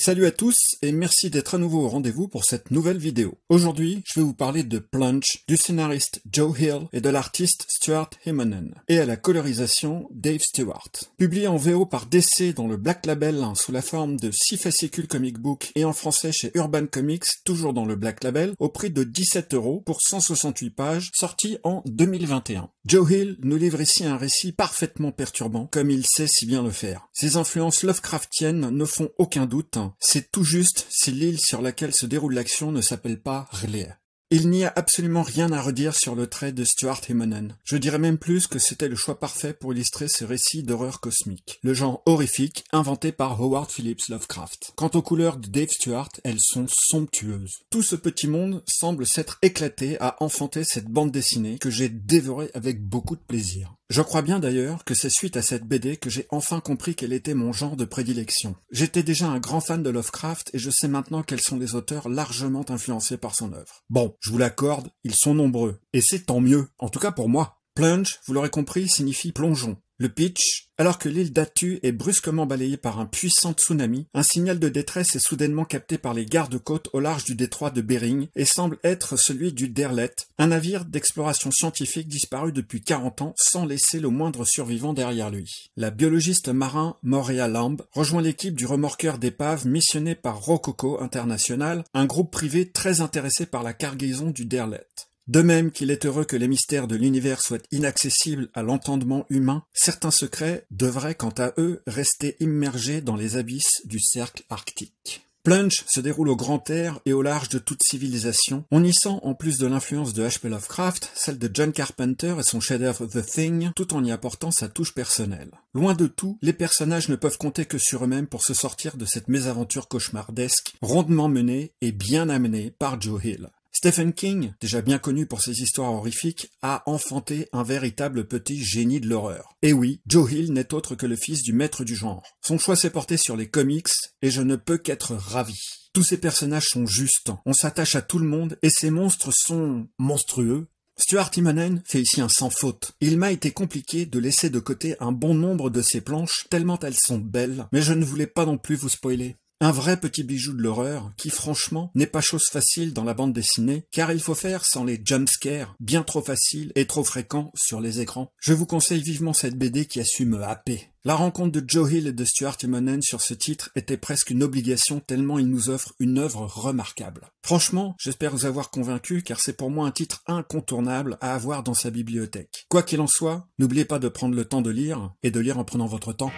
Salut à tous et merci d'être à nouveau au rendez-vous pour cette nouvelle vidéo. Aujourd'hui, je vais vous parler de Plunge, du scénariste Joe Hill et de l'artiste Stuart Immonen, et à la colorisation Dave Stewart. Publié en VO par DC dans le Black Label sous la forme de 6 fascicules comic book et en français chez Urban Comics, toujours dans le Black Label, au prix de 17 € pour 168 pages, sorti en 2021. Joe Hill nous livre ici un récit parfaitement perturbant, comme il sait si bien le faire. Ses influences Lovecraftiennes ne font aucun doute. C'est tout juste si l'île sur laquelle se déroule l'action ne s'appelle pas R'lyeh. Il n'y a absolument rien à redire sur le trait de Stuart Immonen. Je dirais même plus que c'était le choix parfait pour illustrer ce récit d'horreur cosmique, le genre horrifique inventé par Howard Phillips Lovecraft. Quant aux couleurs de Dave Stewart, elles sont somptueuses. Tout ce petit monde semble s'être éclaté à enfanter cette bande dessinée que j'ai dévorée avec beaucoup de plaisir. Je crois bien d'ailleurs que c'est suite à cette BD que j'ai enfin compris quel était mon genre de prédilection. J'étais déjà un grand fan de Lovecraft et je sais maintenant quels sont les auteurs largement influencés par son œuvre. Bon, je vous l'accorde, ils sont nombreux. Et c'est tant mieux, en tout cas pour moi. Plunge, vous l'aurez compris, signifie plongeon. Le pitch, alors que l'île d'Attu est brusquement balayée par un puissant tsunami, un signal de détresse est soudainement capté par les gardes-côtes au large du détroit de Bering et semble être celui du Derlet, un navire d'exploration scientifique disparu depuis 40 ans sans laisser le moindre survivant derrière lui. La biologiste marin Morea Lamb rejoint l'équipe du remorqueur d'épave missionné par Rococo International, un groupe privé très intéressé par la cargaison du Derlet. De même qu'il est heureux que les mystères de l'univers soient inaccessibles à l'entendement humain, certains secrets devraient quant à eux rester immergés dans les abysses du cercle arctique. Plunge se déroule au grand air et au large de toute civilisation. On y sent, en plus de l'influence de H.P. Lovecraft, celle de John Carpenter et son chef-d'œuvre The Thing, tout en y apportant sa touche personnelle. Loin de tout, les personnages ne peuvent compter que sur eux-mêmes pour se sortir de cette mésaventure cauchemardesque, rondement menée et bien amenée par Joe Hill. Stephen King, déjà bien connu pour ses histoires horrifiques, a enfanté un véritable petit génie de l'horreur. Et oui, Joe Hill n'est autre que le fils du maître du genre. Son choix s'est porté sur les comics, et je ne peux qu'être ravi. Tous ces personnages sont justes, on s'attache à tout le monde, et ces monstres sont monstrueux. Stuart Immonen fait ici un sans faute. Il m'a été compliqué de laisser de côté un bon nombre de ces planches, tellement elles sont belles, mais je ne voulais pas non plus vous spoiler. Un vrai petit bijou de l'horreur qui, franchement, n'est pas chose facile dans la bande dessinée, car il faut faire sans les jumpscares, bien trop faciles et trop fréquents sur les écrans. Je vous conseille vivement cette BD qui a su me happer. La rencontre de Joe Hill et de Stuart Immonen sur ce titre était presque une obligation tellement il nous offre une œuvre remarquable. Franchement, j'espère vous avoir convaincu car c'est pour moi un titre incontournable à avoir dans sa bibliothèque. Quoi qu'il en soit, n'oubliez pas de prendre le temps de lire et de lire en prenant votre temps.